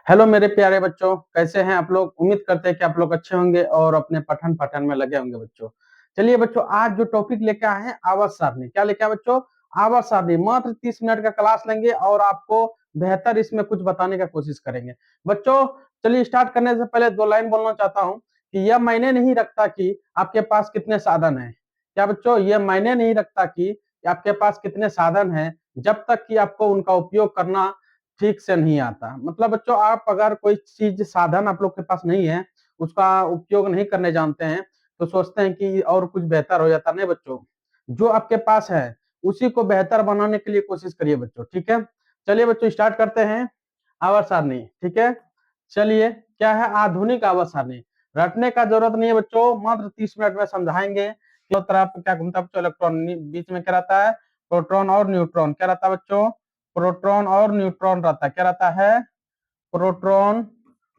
Hello मेरे प्यारे बच्चों, कैसे हैं आप लोग। उम्मीद करते हैं कि आप लोग अच्छे होंगे और अपने पठन पाठन में लगे होंगे बच्चों। चलिए बच्चों, आज जो टॉपिक लेके आए हैं आवाज सारणी। क्या लेके आए बच्चों? आवाज सारणी। मात्र 30 मिनट का क्लास लेंगे और आपको बेहतर इसमें कुछ बताने का कोशिश करेंगे बच्चों। चलिए स्टार्ट करने से पहले दो लाइन बोलना चाहता हूँ कि यह मायने नहीं रखता कि आपके पास कितने साधन है। क्या बच्चों? यह मायने नहीं रखता कि आपके पास कितने साधन है, जब तक कि आपको उनका उपयोग करना ठीक से नहीं आता। मतलब बच्चों, आप अगर कोई चीज साधन आप लोग के पास नहीं है, उसका उपयोग नहीं करने जानते हैं, तो सोचते हैं कि और कुछ बेहतर हो जाता। नहीं बच्चों, जो आपके पास है उसी को बेहतर बनाने के लिए कोशिश करिए बच्चों। ठीक है, चलिए बच्चों स्टार्ट करते हैं आवर्त सारणी। ठीक है, चलिए क्या है आधुनिक आवर्त सारणी। रटने का जरूरत नहीं है बच्चों, मात्र 30 मिनट में समझाएंगे। तरफ क्या घूमता है बच्चों? इलेक्ट्रॉन। बीच में क्या रहता है? प्रोटॉन और न्यूट्रॉन। क्या रहता है बच्चों? प्रोटॉन और न्यूट्रॉन रहता है। क्या रहता है? प्रोटॉन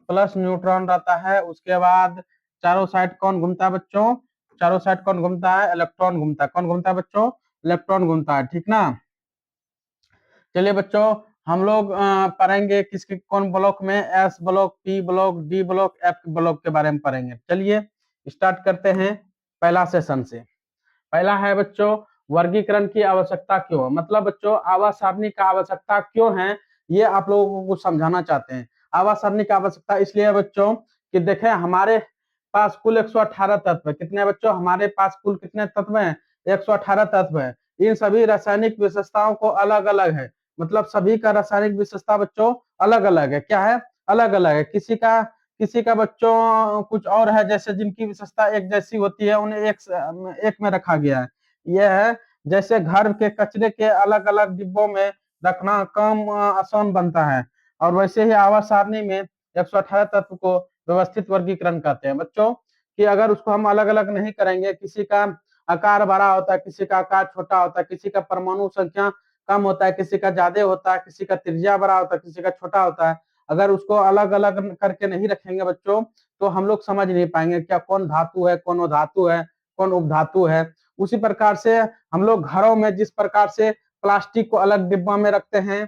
प्लस न्यूट्रॉन रहता है। उसके बाद चारों साइड कौन घूमता है बच्चों? चारों साइड कौन घूमता है? इलेक्ट्रॉन घूमता है। कौन घूमता है बच्चों? इलेक्ट्रॉन घूमता है। ठीक ना। चलिए बच्चों, हम लोग पढ़ेंगे किसके कौन ब्लॉक में, S block, P block, D block, F block के बारे में पढ़ेंगे। चलिए स्टार्ट करते हैं पहला सेशन से। पहला है बच्चों वर्गीकरण की आवश्यकता क्यों। मतलब बच्चों आवाज सारणी का आवश्यकता क्यों है, ये आप लोगों को समझाना चाहते हैं। आवाज सारणी का आवश्यकता इसलिए है बच्चों कि देखें हमारे पास कुल 118 तत्व है। कितने बच्चों? हमारे पास कुल कितने तत्व हैं? 118 तत्व है। इन सभी रासायनिक विशेषताओं को अलग अलग है। मतलब सभी का रासायनिक विशेषता बच्चों अलग अलग है। क्या है? अलग अलग है। किसी का बच्चों कुछ और है, जैसे जिनकी विशेषता एक जैसी होती है उन्हें एक में रखा गया है। यह है जैसे घर के कचरे के अलग अलग डिब्बों में रखना कम आसान बनता है, और वैसे ही आवाज सारणी में 118 तत्व को व्यवस्थित वर्गीकरण कहते हैं बच्चों। कि अगर उसको हम अलग अलग नहीं करेंगे, किसी का आकार बड़ा होता है, किसी का आकार छोटा होता है, किसी का परमाणु संख्या कम होता है, किसी का ज्यादा होता है, किसी का त्रिज्या बड़ा होता है, किसी का छोटा होता है। अगर उसको अलग अलग करके नहीं रखेंगे बच्चों, तो हम लोग समझ नहीं पाएंगे क्या कौन धातु है, कौन अधातु है, कौन उपधातु है। उसी प्रकार से हम लोग घरों में जिस प्रकार से प्लास्टिक को अलग डिब्बा में रखते हैं,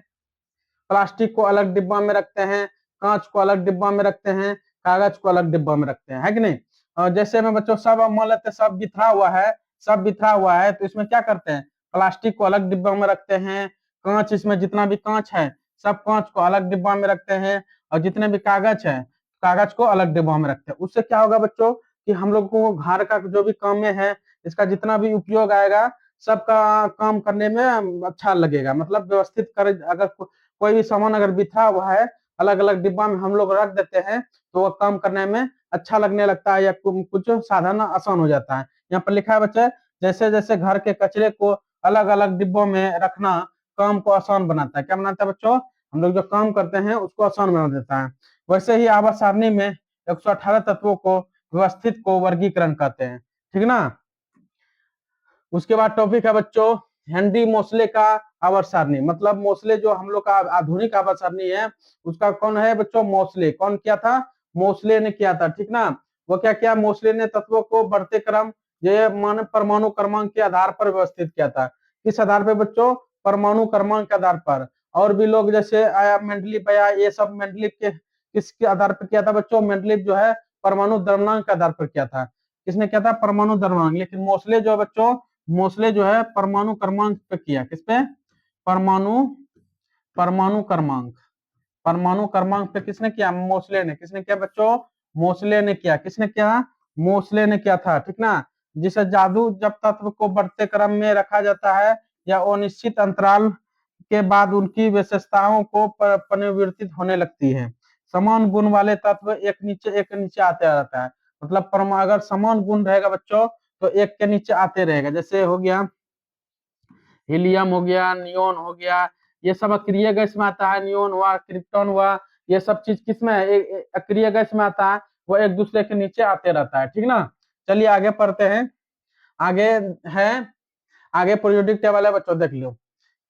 प्लास्टिक को अलग डिब्बा में रखते हैं, कांच को अलग डिब्बा में रखते हैं, कागज को अलग डिब्बा में रखते हैं, है कि नहीं। और जैसे में बच्चों सब मान लेते हैं, सब बिथरा हुआ है, सब बिथरा हुआ है, तो इसमें क्या करते हैं? प्लास्टिक को अलग डिब्बा में रखते हैं। कांच, इसमें जितना भी कांच है सब कांच को अलग डिब्बा में रखते हैं। और जितने भी कागज है कागज को अलग डिब्बा में रखते हैं। उससे क्या होगा बच्चों कि हम लोग को घर का जो भी काम में है, इसका जितना भी उपयोग आएगा, सबका काम करने में अच्छा लगेगा। मतलब व्यवस्थित कर, अगर कोई भी सामान अगर बिथरा हुआ है अलग अलग डिब्बा में हम लोग रख देते हैं, तो वो काम करने में अच्छा लगने लगता है, या कुछ साधन आसान हो जाता है। यहाँ पर लिखा है बच्चे, जैसे जैसे घर के कचरे को अलग अलग डिब्बों में रखना काम को आसान बनाता है। क्या बनाता है बच्चों? हम लोग जो काम करते हैं उसको आसान बना देता है। वैसे ही आवाज सारणी में 118 तत्वों को व्यवस्थित को वर्गीकरण कहते हैं। ठीक ना। उसके बाद टॉपिक है बच्चों हेनरी मोसले का आवर्त सारणी। मतलब मोसले जो हम लोग का आधुनिक आवर्त सारणी है, उसका कौन है बच्चों? मोसले। कौन किया था? मोसले ने किया था। ठीक ना। वो क्या किया? मोसले ने तत्वों को बढ़ते क्रम ये मान परमाणु क्रमांक के आधार पर व्यवस्थित किया था। किस आधार पर बच्चों? परमाणु क्रमांक के आधार पर। और भी लोग जैसे आया मेंडलीव आया, ये सब मेंडलीव के किसके आधार पर किया था बच्चों? मेंडलीव जो है परमाणु द्रव्यमान के आधार पर किया था। किसने किया था? परमाणु द्रव्यमान। लेकिन मोसले जो बच्चों, मोसले जो है परमाणु क्रमांक पे किया। किस पे? परमाणु परमाणु क्रमांक। परमाणु क्रमांक पे किसने किया? मोसले ने। किसने किया बच्चों? मोसले ने किया। किसने किया? मोसले ने किया था। ठीक ना। जिसे जादू जब तत्व को बढ़ते क्रम में रखा जाता है या अनिश्चित अंतराल के बाद उनकी विशेषताओं को परिवर्तित होने लगती है। समान गुण वाले तत्व एक नीचे आते रहता है। मतलब अगर समान गुण रहेगा बच्चों तो एक के नीचे आते रहेगा। जैसे हो गया हीलियम, हो गया नियोन, हो गया, ये सब अक्रिय गैस में आता है। नियोन हुआ, क्रिप्टॉन हुआ, ये सब चीज किसमें अक्रिय गैस में आता है। वो एक दूसरे के नीचे आते रहता है। ठीक ना। चलिए आगे पढ़ते हैं। आगे है, आगे पीरियोडिक टेबल है बच्चों, देख लो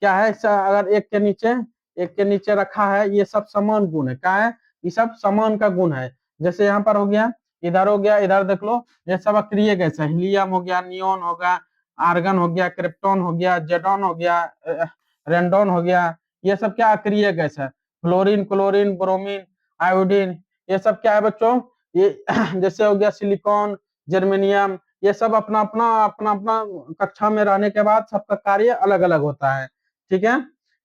क्या है। अगर एक के नीचे रखा है, ये सब समान गुण है। क्या है? ये सब समान का गुण है। जैसे यहाँ पर हो गया, इधर हो गया, इधर देख लो, ये सब अक्रिय गैस है। हीलियम हो गया, नियोन हो गया, आर्गन हो गया, क्रिप्टॉन हो गया, जेडॉन हो गया, रेंडोन हो गया, ये सब क्या अक्रिय गैस है। फ्लोरीन, क्लोरीन, ब्रोमीन आयोडीन, ये सब क्या है बच्चों, ये जैसे हो गया सिलिकॉन, जर्मेनियम, ये सब अपना अपना अपना अपना कक्षा में रहने के बाद सबका कार्य अलग अलग होता है। ठीक है,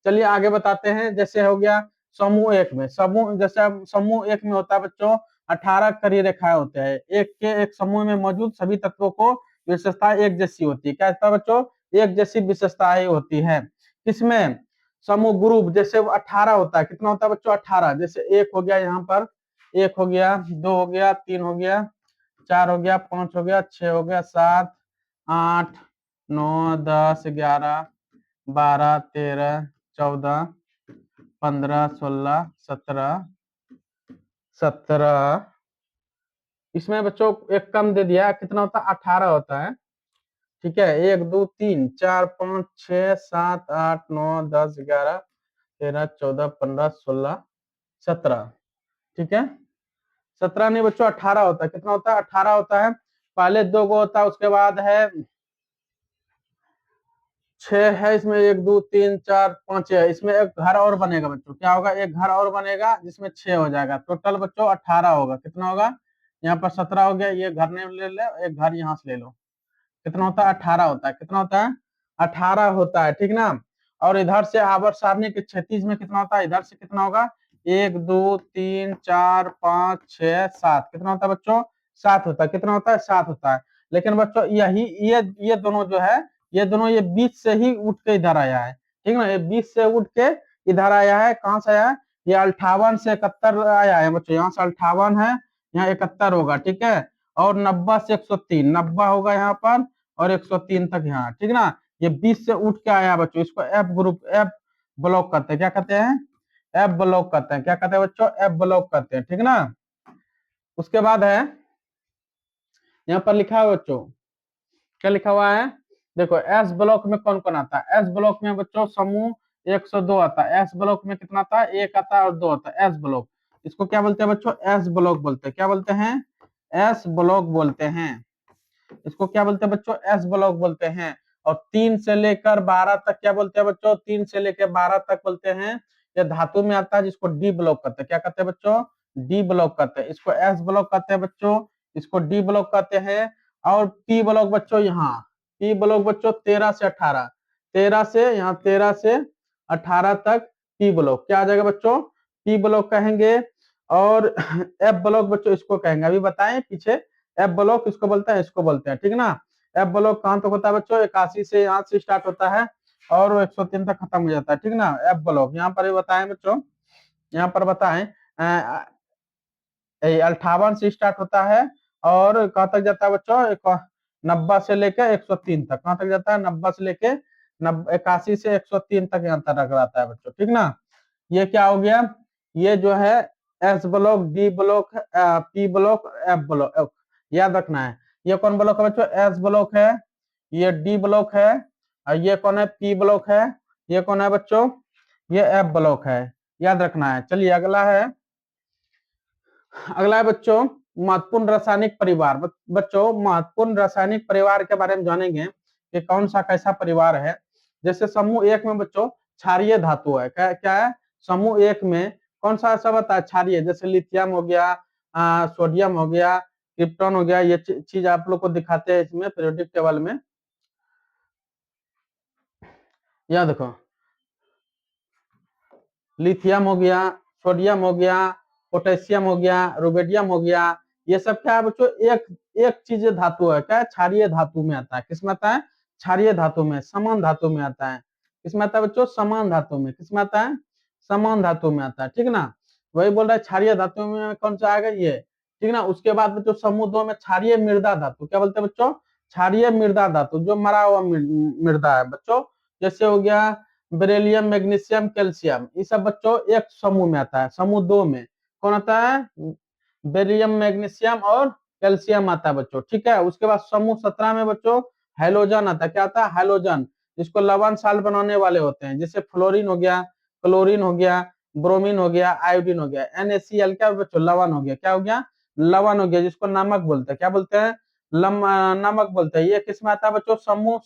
चलिए आगे बताते हैं। जैसे हो गया समूह एक में, समूह जैसे अब समूह एक में होता है बच्चों 18 कड़ी रेखाएं होते हैं। एक समूह में मौजूद सभी तत्वों को विशेषता एक जैसी होती है। क्या होता है बच्चों, एक जैसी विशेषताएं होती है। किसमें, समूह ग्रुप जैसे 18 होता है। कितना होता है बच्चों, 18। जैसे एक हो गया यहाँ पर, एक हो गया, दो हो गया, तीन हो गया, चार हो गया, पांच हो गया, छह हो गया, सात, आठ, नौ, 10, 11, 12, 13, 14, 15, 16, 17, 17। इसमें बच्चों एक कम दे दिया, कितना होता है, 18 होता है। ठीक है, एक, दो, तीन, चार, पाँच, छह, सात, आठ, नौ, 10, 11, 13, 14, 15, 16, 17। ठीक है, 17 नहीं बच्चों, 18 होता है। कितना होता है, 18 होता है। पहले दो गो होता है, उसके बाद है 6 है, इसमें एक, दो, तीन, चार, पांच है। इसमें एक घर और बनेगा बच्चों, क्या होगा, एक घर और बनेगा जिसमें 6 हो जाएगा। टोटल बच्चों 18 होगा। कितना होगा, यहाँ पर 17 हो गया, ये घर नहीं ले ले, एक घर यहाँ से ले लो। कितना होता है, 18 होता है। कितना होता है, 18 होता है। ठीक ना। और इधर से आवर्त सारणी के क्षैतिज में कितना होता है, इधर से कितना होगा, एक, दो, तीन, चार, पाँच, छह, सात। कितना होता है बच्चों, 7 होता है। कितना होता है, 7 होता है। लेकिन बच्चों यही ये दोनों जो है, ये दोनों ये बीच से ही उठ के इधर आया है। ठीक ना, ये बीच से उठ के इधर आया है। कहाँ से आया है, ये 58 से 71 आया है बच्चों। यहाँ से 58 है, यहाँ 71 होगा। ठीक है, और 90 से 103, 90 होगा यहाँ पर, और 103 तक यहाँ। ठीक ना, ये 20 से उठ के आया बच्चों। इसको एफ ग्रुप, एफ ब्लॉक कहते हैं। क्या कहते हैं, एफ ब्लॉक कहते हैं। क्या कहते हैं बच्चों, एफ ब्लॉक कहते हैं। ठीक ना। उसके बाद है, यहाँ पर लिखा है बच्चों, क्या लिखा हुआ है, देखो एस ब्लॉक में कौन कौन आता है। एस ब्लॉक में बच्चों समूह 102 आता है। एस ब्लॉक में कितना आता है, एक आता है और दो आता है। एस ब्लॉक, इसको क्या बोलते हैं बच्चों, एस ब्लॉक बोलते हैं। क्या बोलते हैं, एस ब्लॉक बोलते हैं। इसको क्या बोलते हैं बच्चों, एस ब्लॉक बोलते हैं। और 3 से लेकर 12 तक क्या बोलते हैं बच्चों, 3 से लेकर 12 तक बोलते हैं। ये धातु में आता है, जिसको डी ब्लॉक कहते हैं। क्या कहते हैं बच्चों, डी ब्लॉक कहते हैं। इसको एस ब्लॉक कहते हैं बच्चों, इसको डी ब्लॉक कहते हैं। और पी ब्लॉक बच्चों, यहाँ पी ब्लॉक बच्चों 13 से 18, 13 से यहाँ 13 से 18 तक पी ब्लॉक क्या आ जाएगा बच्चों, पी ब्लॉक कहेंगे। और एफ ब्लॉक बच्चों इसको कहेंगे, अभी बताएं पीछे। एफ ब्लॉक इसको बोलते हैं, इसको बोलते हैं। ठीक ना। एफ ब्लॉक कहां तक होता है बच्चों, 81 से यहाँ से स्टार्ट होता है और 103 तक खत्म हो जाता है। ठीक ना। एफ ब्लॉक यहाँ पर बताएं बच्चों, यहाँ पर बताएं 58 से स्टार्ट होता है और कहाँ तक जाता है बच्चों, 90 से लेकर 103 तक। कहाँ तक जाता है, 90 से लेके 81 से 103 तक यहाँ तक रहता है बच्चों। ठीक ना। ये क्या हो गया, ये जो है S block, D block, P block, F block, याद रखना है। ये कौन ब्लॉक है बच्चों, एस ब्लॉक है, ये डी ब्लॉक है, और ये कौन है, पी ब्लॉक है, ये कौन है बच्चों, ये एफ ब्लॉक है। याद रखना है। चलिए अगला है, अगला है बच्चों महत्वपूर्ण रासायनिक परिवार। बच्चों महत्वपूर्ण रासायनिक परिवार के बारे में जानेंगे कि कौन सा कैसा परिवार है। जैसे समूह एक में बच्चों क्षारीय धातु है। क्या क्या है, समूह एक में कौन सा ऐसा बता है, क्षारीय। जैसे लिथियम हो गया, सोडियम हो गया, क्रिप्टॉन हो गया। ये चीज आप लोग को दिखाते हैं इसमें पीरियोडिक टेबल में। यह देखो, लिथियम हो गया, सोडियम हो गया, पोटेशियम हो गया, रुबेडियम हो गया। ये सब क्या है बच्चों, एक एक चीज धातु है। क्या है, क्षारीय धातु में आता है। किसमें आता है, क्षारीय धातु में, समान धातु में आता है। किसमें आता है बच्चों, समान धातु में। किसमें आता है, समान धातु में आता है। ठीक ना। वही बोल रहा है क्षारीय धातु में कौन सा आएगा, ये। ठीक ना। उसके बाद बच्चों समूह 2 में क्षारीय मृदा धातु। क्या बोलते हैं बच्चों, क्षारीय मृदा धातु, जो मरा हुआ मृदा है बच्चों। जैसे हो गया बेरिलियम, मैग्नीशियम, कैल्शियम, ये सब बच्चों एक समूह में आता है। समूह 2 में कौन आता है, बेरिलियम, मैग्नीशियम और कैल्शियम आता है बच्चों। ठीक है। उसके बाद समूह 17 में बच्चों हेलोजन आता है। क्या आता है, हेलोजन, जिसको लवण साल बनाने वाले होते हैं। जैसे फ्लोरीन हो गया, क्लोरीन हो गया, ब्रोमीन हो गया, आयोडीन हो गया। NaCl क्या बच्चों, लवण हो गया। क्या हो गया, लवण हो गया, जिसको नमक बोलते हैं। क्या बोलते हैं, नमक बोलते हैं। ये किस में आता है बच्चों, समूह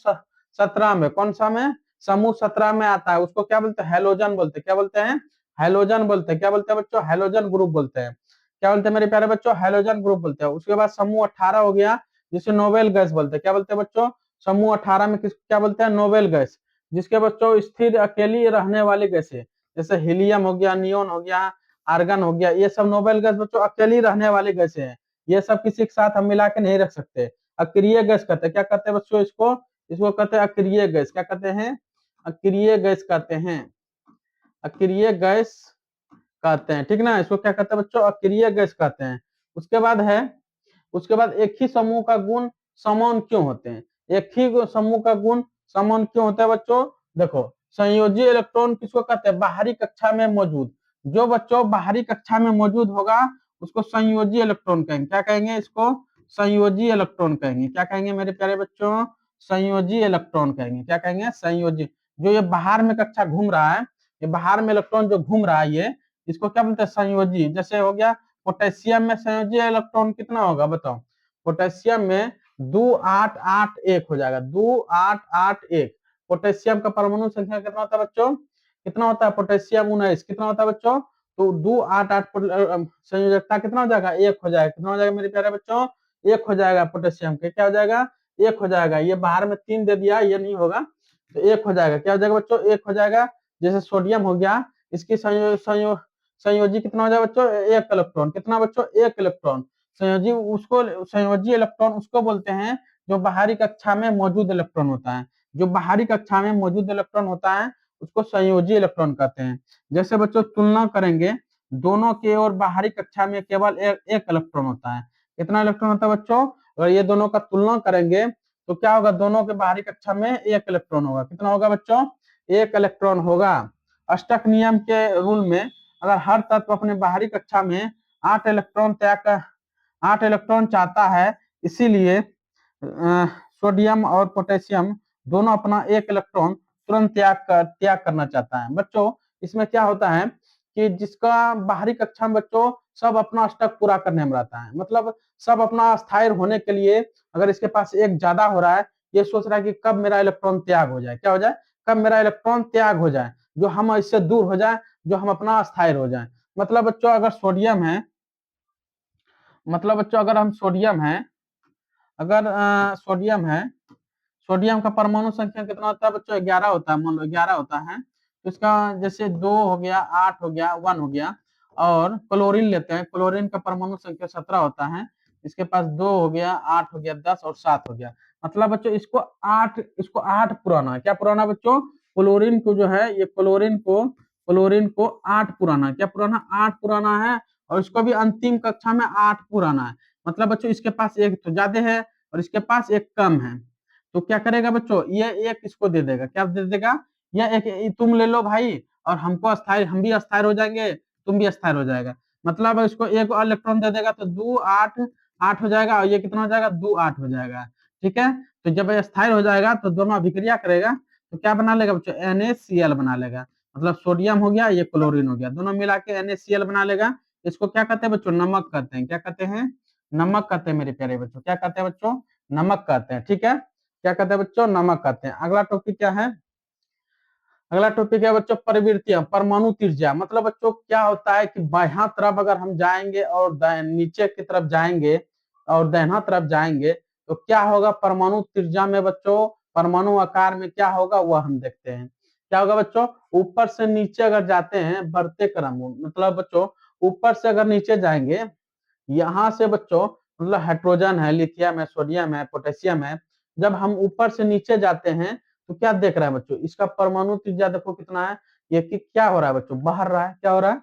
17 में। कौन सा में, समूह 17 में आता है। उसको क्या बोलते हैं, हेलोजन बोलते हैं। क्या बोलते हैं, हैलोजन बोलते हैं। क्या बोलते हैं बच्चों? हैलोजन ग्रुप बोलते हैं। क्या बोलते हैं मेरे प्यारे बच्चों? हैलोजन ग्रुप बोलते हैं। उसके बाद समूह 18 हो गया, जिसे नोबेल गैस बोलते हैं। क्या बोलते हैं बच्चों? समूह 18 में किस क्या बोलते हैं? नोबेल गैस, जिसके बच्चों स्थिर अकेली रहने वाली गैसें, जैसे हीलियम हो गया, नियोन हो गया, आर्गन हो गया, ये सब नोबेल गैस बच्चों अकेली रहने वाली गैसें हैं। ये सब किसी के साथ हम मिला के नहीं रख सकते। अक्रिय गैस कहते हैं। क्या कहते हैं बच्चों इसको? इसको कहते हैं अक्रिय गैस। क्या कहते हैं? अक्रिय गैस कहते हैं। अक्रिय गैस कहते हैं, ठीक ना। इसको क्या कहते हैं बच्चों? अक्रिय गैस कहते हैं। उसके बाद है, उसके बाद एक ही समूह का गुण समान क्यों होते हैं? एक ही समूह का गुण समान क्यों होता है बच्चों? देखो, संयोजी इलेक्ट्रॉन किसको कहते हैं? बाहरी कक्षा में मौजूद, जो बच्चों बाहरी कक्षा में मौजूद होगा उसको संयोजी इलेक्ट्रॉन कहेंगे। क्या कहेंगे इसको? संयोजी इलेक्ट्रॉन कहेंगे। क्या कहेंगे मेरे प्यारे बच्चों? संयोजी इलेक्ट्रॉन कहेंगे। क्या कहेंगे? संयोजी। जो ये बाहर में कक्षा घूम रहा है, ये बाहर में इलेक्ट्रॉन जो घूम रहा है, ये इसको क्या बोलते हैं? संयोजी। जैसे हो गया पोटेशियम में संयोजी इलेक्ट्रॉन कितना होगा बताओ? पोटेशियम में 2881 हो जाएगा, 2881। पोटेशियम का परमाणु संख्या कितना होता है बच्चों? कितना होता है? पोटेशियम 19 कितना होता है बच्चों? तो 288 संयोजकता कितना हो जाएगा? 1 हो जाएगा। कितना हो जाएगा मेरे प्यारे बच्चों? 1 हो जाएगा पोटेशियम के। क्या हो जाएगा? 1 हो जाएगा। ये बाहर में 3 दे दिया, ये नहीं होगा, तो 1 हो जाएगा। क्या हो जाएगा बच्चों? 1 हो जाएगा। जैसे सोडियम हो गया, इसकी संयोजी कितना हो जाएगा बच्चों? 1 इलेक्ट्रॉन। कितना बच्चों? 1 इलेक्ट्रॉन। संयोजी उसको, संयोजी इलेक्ट्रॉन उसको बोलते हैं जो बाहरी कक्षा में मौजूद इलेक्ट्रॉन होता है। जो बाहरी कक्षा में मौजूद इलेक्ट्रॉन होता है उसको संयोजी इलेक्ट्रॉन कहते हैं। जैसे बच्चों तुलना करेंगे, दोनों के और बाहरी कक्षा में केवल एक इलेक्ट्रॉन होता है। कितना इलेक्ट्रॉन होता है बच्चों? अगर ये दोनों का तुलना करेंगे तो क्या होगा? दोनों के बाहरी कक्षा में 1 इलेक्ट्रॉन होगा। कितना होगा बच्चों? 1 इलेक्ट्रॉन होगा। अष्टक नियम के रूल में अगर हर तत्व अपने बाहरी कक्षा में 8 इलेक्ट्रॉन चाहता है, इसीलिए सोडियम और पोटेशियम दोनों अपना 1 इलेक्ट्रॉन तुरंत त्याग करना चाहता है। बच्चों इसमें क्या होता है कि जिसका बाहरी कक्षा में बच्चों सब अपना अष्टक पूरा करने में रहता है, मतलब सब अपना स्थायी होने के लिए, अगर इसके पास एक ज्यादा हो रहा है, ये सोच रहा है कि कब मेरा इलेक्ट्रॉन त्याग हो जाए। क्या हो जाए? कब मेरा इलेक्ट्रॉन त्याग हो जाए, जो हम इससे दूर हो जाए, जो हम अपना स्थायी हो जाए। मतलब बच्चों अगर सोडियम है, मतलब बच्चों अगर हम सोडियम है, अगर सोडियम है, सोडियम का परमाणु संख्या कितना होता है बच्चों? 11 होता है। मान लो 11 होता है, तो इसका जैसे 2 हो गया, 8 हो गया, 1 हो गया। और क्लोरीन लेते हैं, क्लोरीन का परमाणु संख्या 17 होता है। इसके पास 2 हो गया, 8 हो गया, 10 और 7 हो गया। मतलब बच्चों इसको 8 पुराना है। क्या पुराना बच्चों? क्लोरीन को जो है, ये क्लोरीन को 8 पुराना है। क्या पुराना? 8 पुराना है। और इसको भी अंतिम कक्षा में 8 पुराना है। मतलब बच्चों इसके पास एक तो ज्यादा है और इसके पास एक कम है। तो क्या करेगा बच्चों? ये एक इसको दे देगा। क्या दे देगा? ये एक तुम ले लो भाई, और हमको अस्थायी, हम भी अस्थायी हो जाएंगे, तुम भी अस्थायी हो जाएगा। मतलब इसको एक और इलेक्ट्रॉन दे देगा तो 2 8 8 हो जाएगा, और ये कितना हो जाएगा? 2 8 हो जाएगा। ठीक है। तो जब ये अस्थायी हो जाएगा तो दोनों अभिक्रिया करेगा, तो क्या बना लेगा बच्चों? NaCl बना लेगा। मतलब सोडियम हो गया, ये क्लोरीन हो गया, दोनों मिला के NaCl बना लेगा। इसको क्या कहते हैं बच्चों? नमक कहते हैं। क्या कहते हैं? नमक कहते हैं मेरे प्यारे बच्चों। क्या कहते हैं बच्चों? नमक कहते हैं। ठीक है। क्या कहते हैं बच्चों? नमक कहते हैं। अगला टॉपिक क्या है? अगला टॉपिक है बच्चों परिवृत्तियां, परमाणु त्रिज्या। मतलब बच्चों क्या होता है कि बायां तरफ अगर हम जाएंगे और नीचे की तरफ जाएंगे और दाहिना तरफ जाएंगे, तो क्या होगा परमाणु त्रिज्या में बच्चों? परमाणु आकार में क्या होगा वह हम देखते हैं। क्या होगा बच्चों? ऊपर से नीचे अगर जाते हैं बढ़ते क्रम, मतलब बच्चों ऊपर से अगर नीचे जाएंगे, यहाँ से बच्चों मतलब हाइड्रोजन है, लिथियम है, सोडियम है, पोटेशियम है। जब हम ऊपर से नीचे जाते हैं तो क्या देख रहा है बच्चों? इसका परमाणु त्रिज्या देखो कितना है। ये कि क्या हो रहा है बच्चों? बाहर रहा है। क्या हो रहा है?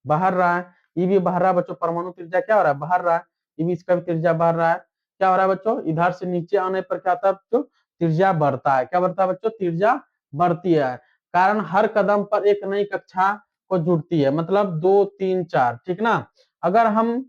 बाहर रहा है। ये भी बाहर रहा है बच्चों। परमाणु त्रिज्या क्या हो रहा है? बाहर रहा है। ये भी इसका भी त्रिज्या बढ़ रहा है। क्या हो रहा है बच्चों? इधर से नीचे आने पर क्या होता है बच्चों? त्रिज्या बढ़ता है। क्या बढ़ता है बच्चों? त्रिज्या बढ़ती है। कारण हर कदम पर एक नई कक्षा को जुड़ती है, मतलब 2 3 4। ठीक ना। अगर हम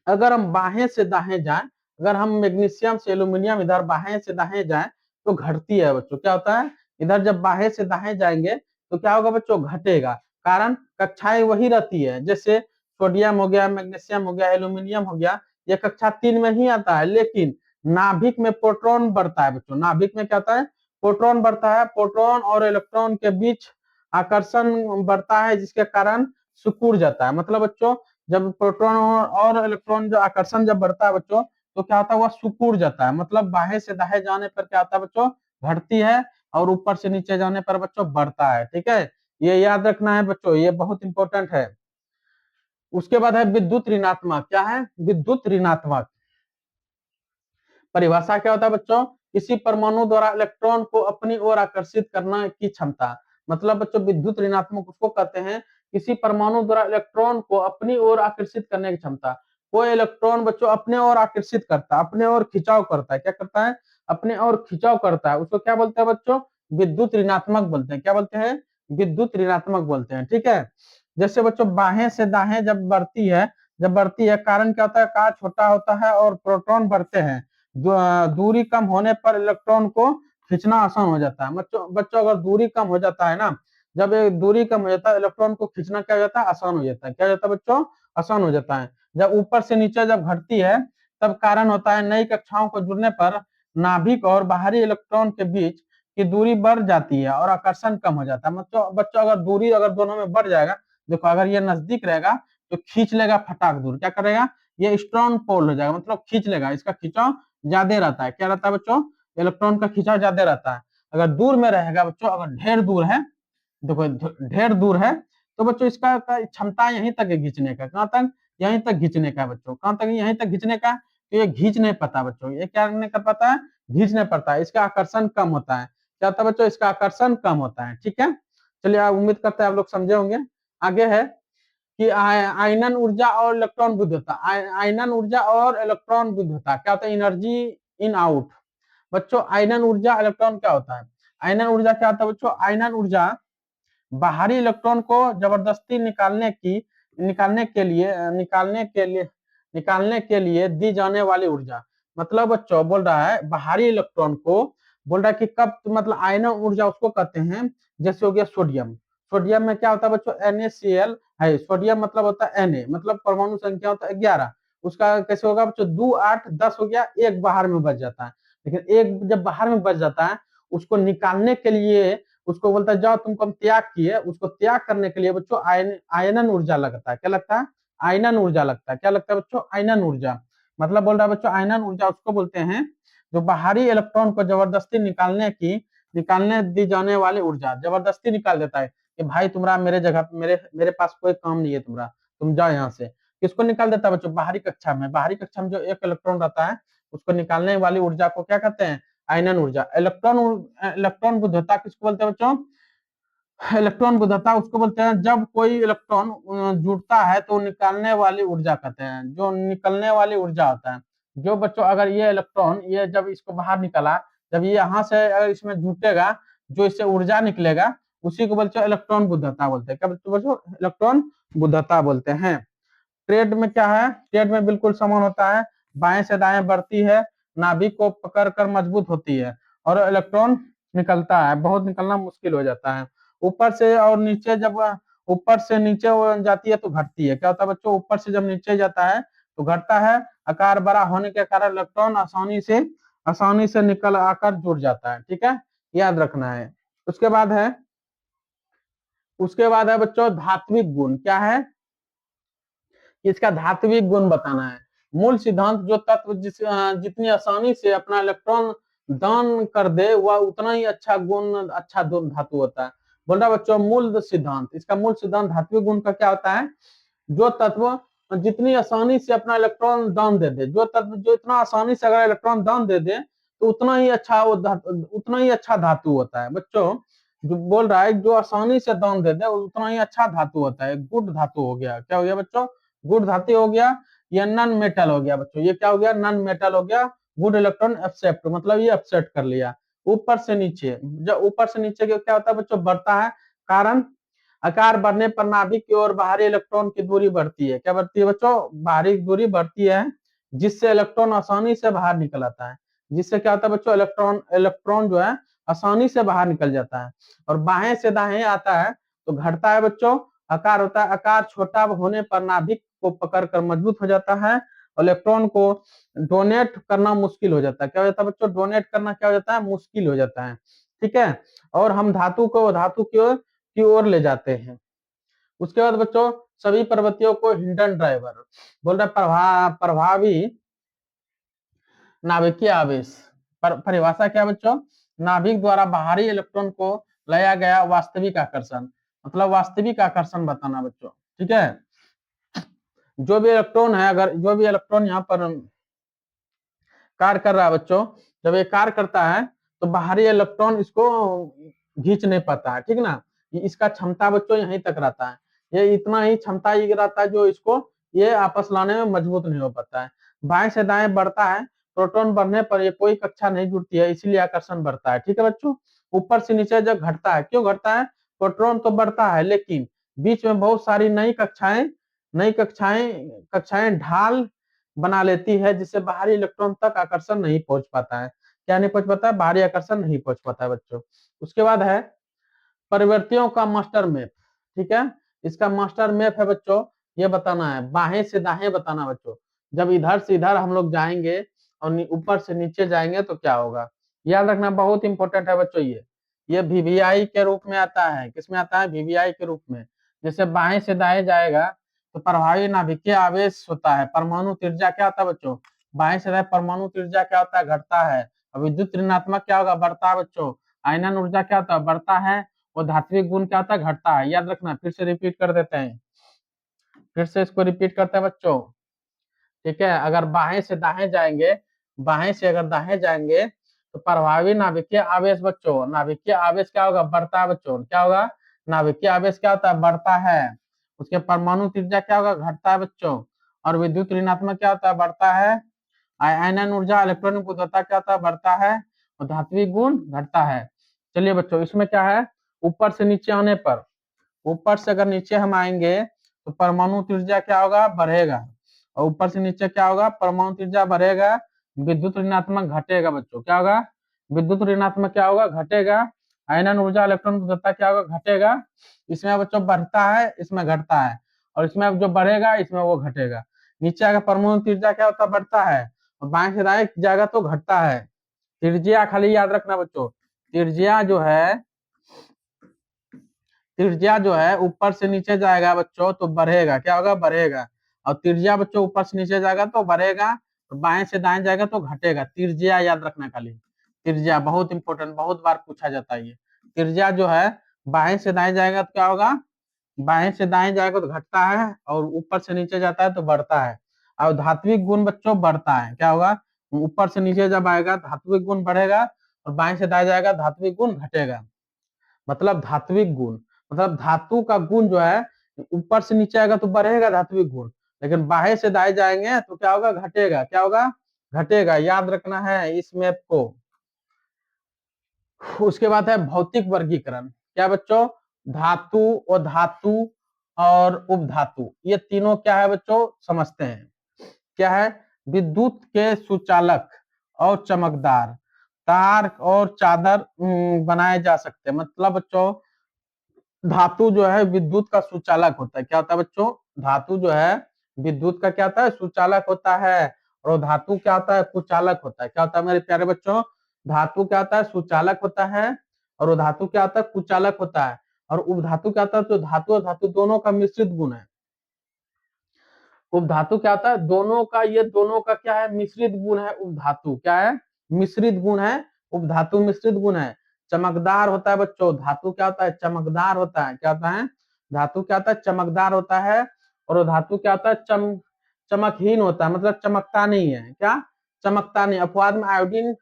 अगर हम बाहें से दाहें जाएं, अगर हम मैग्नीशियम से एल्यूमिनियम इधर बाहें से दाहें जाएं तो घटती है बच्चों। क्या होता है? इधर जब बाहें से दाहें जाएंगे तो क्या होगा बच्चों? घटेगा। कारण कक्षाएं वही रहती है। जैसे सोडियम हो गया, मैग्नीशियम हो गया, एल्यूमिनियम हो गया, ये कक्षा 3 में ही आता है। लेकिन नाभिक में प्रोटॉन बढ़ता है बच्चों। नाभिक में क्या होता है? प्रोटॉन बढ़ता है। प्रोटॉन और इलेक्ट्रॉन के बीच आकर्षण बढ़ता है जिसके कारण सिकुड़ जाता है। मतलब बच्चों जब प्रोटॉन और इलेक्ट्रॉन जो आकर्षण जब बढ़ता है बच्चों, तो क्या होता है, वह सिकुड़ जाता है। मतलब बाहें से दाहें जाने पर क्या होता है बच्चों, घटती है, और ऊपर से नीचे जाने पर बच्चों बढ़ता है। ठीक है, ये याद रखना है बच्चों, ये बहुत इंपॉर्टेंट है। उसके बाद है विद्युत ऋणात्मक। क्या है, विद्युत ऋणात्मक। परिभाषा क्या होता है बच्चों, किसी परमाणु द्वारा इलेक्ट्रॉन को अपनी ओर आकर्षित करने की क्षमता। मतलब बच्चों विद्युत ऋणात्मक उसको कहते हैं किसी परमाणु द्वारा इलेक्ट्रॉन को अपनी ओर आकर्षित करने की क्षमता। कोई इलेक्ट्रॉन बच्चों अपने ओर आकर्षित करता है, अपने ओर खिंचाव करता है। क्या करता है, अपने ओर खिंचाव करता है, उसको क्या बोलते हैं बच्चों, विद्युत ऋणात्मक बोलते हैं। क्या बोलते हैं, विद्युत ऋणात्मक बोलते हैं। ठीक है, जैसे बच्चों बाहें से दाहें जब बढ़ती है, जब बढ़ती है, कारण क्या होता है, आकार छोटा होता है और प्रोटॉन बढ़ते हैं। दूरी कम होने पर इलेक्ट्रॉन को खींचना आसान हो जाता है। बच्चों बच्चों अगर दूरी कम हो जाता है ना, जब ये दूरी कम हो जाता है, इलेक्ट्रॉन को खींचना क्या हो जाता है, आसान हो जाता है। क्या हो जाता है बच्चों, आसान हो जाता है। जब ऊपर से नीचे जब घटती है, तब कारण होता है नई कक्षाओं को जुड़ने पर नाभिक और बाहरी इलेक्ट्रॉन के बीच की दूरी बढ़ जाती है और आकर्षण कम हो जाता है। बच्चों बच्चों अगर दूरी अगर दोनों में बढ़ जाएगा, देखो अगर ये नजदीक रहेगा तो खींच लेगा फटाक दूर, क्या करेगा, ये स्ट्रॉन्ग पोल हो जाएगा, मतलब खींच लेगा, इसका खिंचाव ज्यादा रहता है। क्या रहता है बच्चों, इलेक्ट्रॉन का खिंचाव ज्यादा रहता है। अगर दूर में रहेगा बच्चों, अगर ढेर दूर है, देखो ढेर दूर है, तो बच्चों इसका क्षमता यहीं तक है खींचने का। कहाँ तक, यहीं तक खींचने का बच्चों, कहाँ तक, यहीं तक खींचने का। तो ये खींच नहीं पाता बच्चों, ये क्या नहीं कर पाता है, खींच नहीं पाता है, इसका आकर्षण कम होता है। क्या होता है बच्चों, इसका आकर्षण कम होता है। ठीक है, चलिए आप उम्मीद करते हैं आप लोग समझे होंगे। आगे है कि आयनन ऊर्जा और इलेक्ट्रॉन विद्युतता। आयनन ऊर्जा और इलेक्ट्रॉन विद्युतता क्या होता है, एनर्जी इन आउट। बच्चों आयनन ऊर्जा इलेक्ट्रॉन क्या होता है, आयनन ऊर्जा क्या होता है बच्चों, आयनन ऊर्जा बाहरी इलेक्ट्रॉन को जबरदस्ती निकालने के लिए दी जाने वाली ऊर्जा। मतलब बच्चों बोल रहा है बाहरी इलेक्ट्रॉन को, बोल रहा है कि कब, मतलब आयनन ऊर्जा उसको कहते हैं, जैसे हो गया सोडियम। सोडियम में क्या होता है बच्चों, NaCl है। सोडियम मतलब होता है Na, मतलब परमाणु संख्या होता है 11। उसका कैसे होगा बच्चों, 2 8 10 हो गया, एक बाहर में बच जाता है। लेकिन एक जब बाहर में बच जाता है, उसको निकालने के लिए उसको बोलता है जाओ तुमको हम त्याग किए, उसको त्याग करने के लिए बच्चों आयनन ऊर्जा लगता है। क्या लगता है, आयनन ऊर्जा लगता है। क्या लगता है बच्चों, आयनन ऊर्जा। मतलब बोल रहा है बच्चों आयनन ऊर्जा उसको बोलते हैं जो बाहरी इलेक्ट्रॉन को जबरदस्ती निकालने दी जाने वाली ऊर्जा, जबरदस्ती निकाल देता है कि भाई तुम्हारा मेरे जगह, मेरे मेरे पास कोई काम नहीं है तुम्हारा, तुम जाओ यहाँ से। किसको निकाल देता है बच्चों, बाहरी कक्षा में। बाहरी कक्षा में जो एक इलेक्ट्रॉन रहता है, उसको निकालने वाली ऊर्जा को क्या कहते हैं, आयनन ऊर्जा। इलेक्ट्रॉन बुद्धता किसको बोलते हैं बच्चों, इलेक्ट्रॉन बुद्धता उसको बोलते हैं जब कोई इलेक्ट्रॉन जुड़ता है तो निकालने वाली ऊर्जा कहते हैं, जो निकलने वाली ऊर्जा होता है। जो बच्चों अगर ये इलेक्ट्रॉन, ये जब इसको बाहर निकाला, जब ये यहाँ से अगर इसमें जुटेगा, जो इससे ऊर्जा निकलेगा, उसी को बोलते हैं इलेक्ट्रॉन बुद्धता बोलते हैं। क्या बच्चों, इलेक्ट्रॉन बुद्धता बोलते हैं। ट्रेड में क्या है, ट्रेड में बिल्कुल समान होता है, बाएं से दाएं बढ़ती है, नाभिक को पकड़कर मजबूत होती है, और इलेक्ट्रॉन निकलता है, बहुत निकलना मुश्किल हो जाता है। ऊपर से और नीचे जब ऊपर से नीचे जाती है तो घटती है। क्या होता है बच्चों, ऊपर से जब नीचे जाता है तो घटता है, आकार बड़ा होने के कारण इलेक्ट्रॉन आसानी से निकल आकर जुड़ जाता है। ठीक है, याद रखना है। उसके बाद है बच्चों धात्विक गुण। क्या है, इसका धात्विक गुण बताना है। मूल सिद्धांत, जो तत्व जितनी आसानी से अपना इलेक्ट्रॉन दान कर दे, वह उतना ही अच्छा धातु होता है। बोल रहा बच्चों मूल सिद्धांत, इसका मूल सिद्धांत धात्विक गुण का क्या होता है, जो तत्व जितनी आसानी से अपना इलेक्ट्रॉन दान दे दे, जो तत्व जो इतना आसानी से अगर इलेक्ट्रॉन दान दे दे, तो उतना ही अच्छा धातु होता है। बच्चों जो बोल रहा है जो आसानी से दान दे दे उतना ही अच्छा धातु होता है, गुड धातु हो गया। क्या हो गया बच्चों, गुड धातु हो गया। ये नन मेटल हो गया बच्चों, ये क्या हो गया, नन मेटल हो गया। गुड इलेक्ट्रॉन एक्सेप्ट, मतलब ये एक्सेप्ट कर लिया। ऊपर से नीचे, जब ऊपर से नीचे क्या होता है बच्चों, बढ़ता है, कारण आकार बढ़ने पर नाभिक की ओर बाहरी इलेक्ट्रॉन की दूरी बढ़ती है। क्या बढ़ती है बच्चों, बाहरी दूरी बढ़ती है, जिससे इलेक्ट्रॉन आसानी से बाहर निकल आता है। जिससे क्या होता है बच्चों, इलेक्ट्रॉन इलेक्ट्रॉन जो है आसानी से बाहर निकल जाता है। और बाएं से दाएं आता है तो घटता है बच्चों, आकार होता है, आकार छोटा होने पर नाभिक को पकड़कर मजबूत हो जाता है, और इलेक्ट्रॉन को डोनेट करना मुश्किल हो जाता है। क्या हो जाता है बच्चों, डोनेट करना क्या हो जाता है, मुश्किल हो जाता है। ठीक है, और हम धातु की ओर ले जाते हैं। उसके बाद बच्चों सभी प्रवृत्तियों को हिंडन ड्राइवर बोल रहे प्रभावी नाभिकीय आवेश। परिभाषा क्या बच्चों? नाभिक द्वारा बाहरी इलेक्ट्रॉन को लाया गया वास्तविक आकर्षण, मतलब वास्तविक आकर्षण बताना बच्चों। ठीक है, जो भी इलेक्ट्रॉन है, अगर जो भी इलेक्ट्रॉन यहाँ पर कार्य कर रहा है बच्चों, जब ये कार्य करता है तो बाहरी इलेक्ट्रॉन इसको खींच नहीं पाता है, ठीक ना। इसका क्षमता बच्चों यहीं तक रहता है, ये इतना ही क्षमता ही रहता है जो इसको ये आपस लाने में मजबूत नहीं हो पाता है। बाएं से दाएं बढ़ता है, प्रोटॉन बढ़ने पर ये कोई कक्षा नहीं जुड़ती है, इसलिए आकर्षण बढ़ता है। ठीक है बच्चों, ऊपर से नीचे जब घटता है, क्यों घटता है? प्रोटॉन तो बढ़ता है लेकिन बीच में बहुत सारी नई कक्षाएं ढाल बना लेती है, जिससे बाहरी इलेक्ट्रॉन तक आकर्षण नहीं पहुंच पाता है। क्या नहीं पहुंच पाता है? बाहरी आकर्षण नहीं पहुंच पाता है बच्चों। उसके बाद है परिवर्तियों का मास्टर मैप। ठीक है, इसका मास्टर मैप है बच्चों, ये बताना है, बाहें से दाहें बताना बच्चों। जब इधर से इधर हम लोग जाएंगे और ऊपर से नीचे जाएंगे तो क्या होगा, याद रखना, बहुत इंपॉर्टेंट है बच्चों। ये वीवीआई के रूप में आता है। किसमें आता है? वीवीआई के रूप में। जैसे बाएं से दाएं जाएगा तो प्रभावी नाभिकीय आवेश होता है, परमाणु त्रिज्या क्या होता है बच्चों? बाएं से दाएं परमाणु त्रिज्या क्या होता है? घटता है। और विद्युत ऋणात्मक क्या होगा? बढ़ता है बच्चों। आयनन ऊर्जा क्या होता है? बढ़ता है। और धात्विक गुण क्या होता है? घटता है। याद रखना, फिर से रिपीट कर देते हैं, फिर से इसको रिपीट करते हैं बच्चों। ठीक है, अगर बाहें से दाहें जाएंगे, बाहें से अगर दाहें जाएंगे तो प्रभावी नाभिकीय आवेश बच्चों, नाभिकीय आवेश क्या होगा? बढ़ता है बच्चों। क्या होगा? नाभिकीय आवेश क्या होता है? बढ़ता है। उसके परमाणु त्रिज्या क्या होगा? घटता है बच्चों। और विद्युत ऋणात्मक क्या होता है? बढ़ता है। आयनन ऊर्जा इलेक्ट्रॉनिक उद्वत्ता क्या होता है? बढ़ता है। और धात्विक गुण घटता है। चलिए बच्चों, इसमें क्या है, ऊपर से नीचे आने पर, ऊपर से अगर नीचे हम आएंगे तो परमाणु त्रिज्या क्या होगा? बढ़ेगा। और ऊपर से नीचे क्या होगा? परमाणु त्रिज्या बढ़ेगा, विद्युत ऋणात्मक घटेगा बच्चों। क्या होगा? विद्युत ऋणात्मक क्या होगा? घटेगा। आयनन ऊर्जा इलेक्ट्रॉन उद्वत्ता क्या होगा? घटेगा। इसमें बच्चों बढ़ता है, इसमें घटता है। और इसमें जो बढ़ेगा इसमें वो घटेगा। नीचे अगर परमाणु त्रिज्या क्या होता है? बढ़ता है। और बाएं से दाएं जाएगा तो घटता है। त्रिज्या खाली याद रखना बच्चों, त्रिज्या जो है, त्रिज्या जो है ऊपर से नीचे जाएगा बच्चों तो बढ़ेगा। क्या होगा? बढ़ेगा। और त्रिज्या बच्चों ऊपर से नीचे जाएगा तो बढ़ेगा, और बाएं से दाएं जाएगा तो घटेगा। त्रिज्या याद रखना खाली, त्रिज्या बहुत इंपॉर्टेंट, बहुत बार पूछा जाता है ये। त्रिज्या जो है बाएं से दाएं जाएगा तो क्या होगा? बाएं से दाएं जाएगा तो घटता है, और ऊपर से नीचे जाता है तो बढ़ता है। और धात्विक गुण बच्चों बढ़ता है। क्या होगा? ऊपर से नीचे जब आएगा धात्विक गुण बढ़ेगा, और बाएं से दाएं जाएगा धात्विक गुण घटेगा। मतलब धात्विक गुण, मतलब धातु का गुण जो है ऊपर से नीचे आएगा तो बढ़ेगा धात्विक गुण, लेकिन बाहें से दाएं जाएंगे तो क्या होगा? घटेगा। क्या होगा? घटेगा। याद रखना है इस मैप को। उसके बाद है भौतिक वर्गीकरण। क्या बच्चों? धातु और धातु और उपधातु, ये तीनों क्या है बच्चों? समझते हैं। क्या है? विद्युत के सुचालक और चमकदार तार और चादर बनाए जा सकते हैं। मतलब बच्चों धातु जो है विद्युत का सुचालक होता है। क्या होता है बच्चों? धातु जो है विद्युत का क्या होता है? सुचालक होता है। और धातु क्या होता है? कुचालक होता है। क्या होता है मेरे प्यारे बच्चों? धातु क्या होता है? सुचालक होता है। और वो धातु क्या होता है? कुचालक होता है। और उपधातु क्या होता है? तो धातु और धातु दोनों का मिश्रित गुण है। उपधातु क्या होता है? दोनों का, ये दोनों का क्या है? मिश्रित गुण है उपधातु। क्या है? मिश्रित गुण है उपधातु, मिश्रित गुण है। चमकदार होता है बच्चों, धातु क्या होता है? चमकदार होता है। क्या होता है? धातु क्या होता है? चमकदार होता है। और धातु क्या होता है? चमकहीन होता है, मतलब चमकता नहीं है। क्या? चमकता नहीं। अपवाद में आयोडीन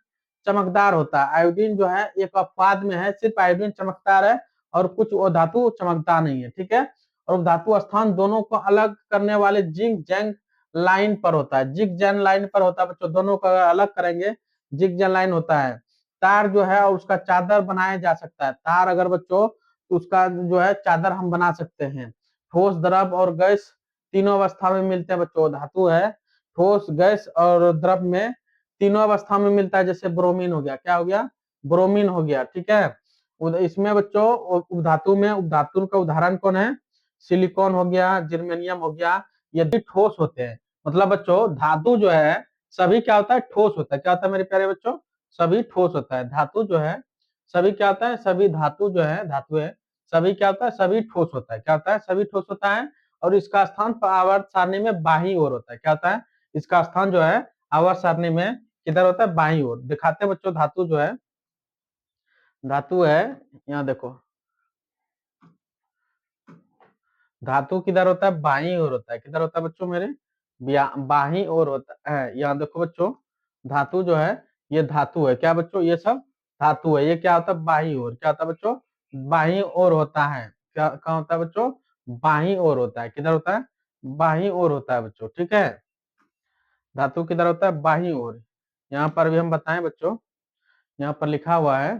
चमकदार होता है। आयोडीन जो है एक अपवाद में है, सिर्फ आयोडीन चमकदार है, और कुछ वो धातु चमकता नहीं है। ठीक है, और धातु स्थान दोनों को अलग करने वाले जिंक जैंग लाइन पर होता है। जिग जैन लाइन पर होता है बच्चों, दोनों को अलग करेंगे जिग जैन लाइन होता है। तार जो है उसका चादर बनाया जा सकता है। तार अगर बच्चों तो उसका जो है चादर हम बना सकते हैं। ठोस, द्रव और गैस तीनों अवस्था में मिलते हैं बच्चों। धातु है ठोस, गैस और द्रव में, तीनों अवस्था में मिलता है। जैसे ब्रोमीन हो गया, क्या हो गया? ब्रोमीन हो गया। ठीक है, इसमें बच्चों उपधातु में, उपधातु का उदाहरण कौन है? सिलिकॉन हो गया, जर्मेनियम हो गया, ये भी ठोस होते हैं। मतलब बच्चों धातु जो है सभी क्या होता है? ठोस होता है। क्या होता है मेरे प्यारे बच्चों? सभी ठोस होता है। धातु जो है सभी क्या होता है? सभी धातु जो है, धातु है सभी क्या होता है, सभी ठोस होता है। क्या होता है, सभी ठोस होता है। और इसका स्थान आवर्त सारणी में बाईं ओर होता है। क्या होता है, इसका स्थान जो है आवर्त सारणी में किधर होता है, बाईं ओर। दिखाते हैं बच्चों, धातु जो है, धातु है, यहाँ देखो, धातु किधर होता है, बाईं ओर होता है। किधर होता है बच्चों मेरे, बाईं ओर होता है। यहाँ देखो बच्चों, धातु जो है, ये धातु है। क्या बच्चों, ये सब धातु है। ये क्या होता है, बाईं ओर। क्या होता है बच्चों, बाईं ओर होता है। क्या कहाँ होता है बच्चों, बाईं ओर होता है। किधर होता है, बाईं ओर होता है बच्चों। ठीक है, धातु किधर होता है, बाईं ओर। यहाँ पर भी हम बताएं बच्चों, यहाँ पर लिखा हुआ है,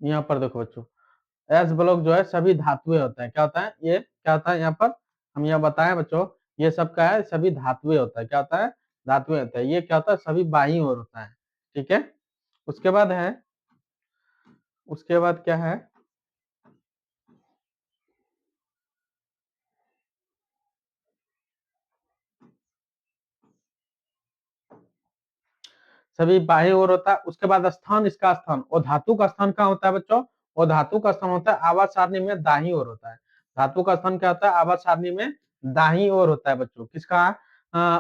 यहाँ पर देखो बच्चों, एस ब्लॉक जो है सभी धातुएं होता है। क्या होता है, ये क्या होता है, यहाँ पर हम यहाँ बताएं बच्चों, ये सब क्या है, सभी धातुएं होता है। क्या होता है, धातुएं होता है। ये क्या होता है, सभी बाईं ओर होता है। ठीक है, उसके बाद है, उसके बाद क्या है, सभी बाह्य ओर होता है। उसके बाद स्थान, इसका स्थान, और धातु का स्थान कहाँ होता है बच्चों, और धातु का स्थान होता है आवर्त सारणी में दाहिनी ओर होता है। धातु का स्थान क्या होता है, आवर्त सारणी में दाहिनी ओर होता है बच्चों। किसका,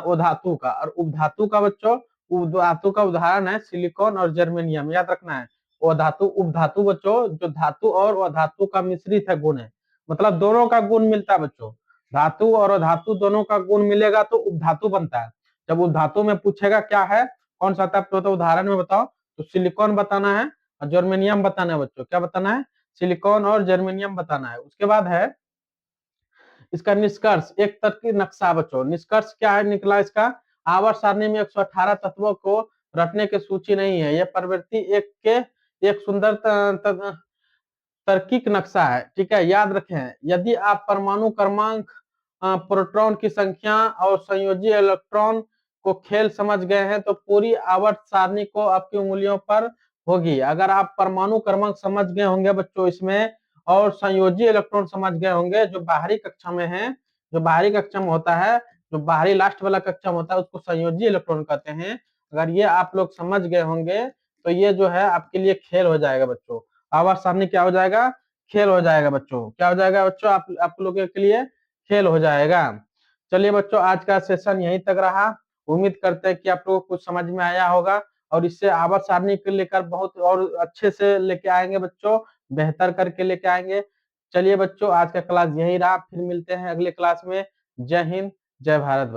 वो धातु का। और उपधातु का बच्चों, उपधातु का उदाहरण है सिलिकॉन और जर्मेनियम, याद रखना है। वो धातु, उपधातु बच्चों, जो धातु और अधातु का मिश्रित है गुण है, मतलब दोनों का गुण मिलता है बच्चों। धातु और अधातु दोनों का गुण मिलेगा तो उपधातु बनता है। जब उपधातु में पूछेगा क्या है, कौन सा था, तो उदाहरण में बताओ, तो सिलिकॉन बताना है और जर्मेनियम बताना है बच्चों। क्या बताना है, सिलिकॉन और जर्मेनियम बताना है। उसके बाद है इसका निष्कर्ष, एक तरकीब नक्शा बच्चों। निष्कर्ष क्या है, निकला इसका, आवर्त सारणी में 118 तत्वों को रटने की सूची नहीं है। यह प्रवृत्ति एक के एक सुंदर तार्किक नक्शा है। ठीक है, याद रखें, यदि आप परमाणु क्रमांक, प्रोटॉन की संख्या और संयोजी इलेक्ट्रॉन को खेल समझ गए हैं तो पूरी आवर्त सारणी को आपकी उंगलियों पर होगी। अगर आप परमाणु क्रमांक समझ गए होंगे बच्चों इसमें, और संयोजी इलेक्ट्रॉन समझ गए होंगे, जो बाहरी कक्षा में है, जो बाहरी कक्षा में होता है, जो बाहरी लास्ट वाला कक्षा में होता है, उसको संयोजी इलेक्ट्रॉन कहते हैं। अगर ये आप लोग समझ गए होंगे तो ये जो है आपके लिए खेल हो जाएगा बच्चों। आवाज सामने क्या हो जाएगा, खेल हो जाएगा बच्चों। क्या हो जाएगा बच्चों, आप लोगों के लिए खेल हो जाएगा। चलिए बच्चों, आज का सेशन यहीं तक रहा। उम्मीद करते हैं कि आप लोगों को कुछ समझ में आया होगा, और इससे आवाज सारणी को लेकर बहुत और अच्छे से लेके आएंगे बच्चों, बेहतर करके लेके आएंगे। चलिए बच्चों, आज का क्लास यही रहा, फिर मिलते हैं अगले क्लास में। जय हिंद, जय भारत बच्चों।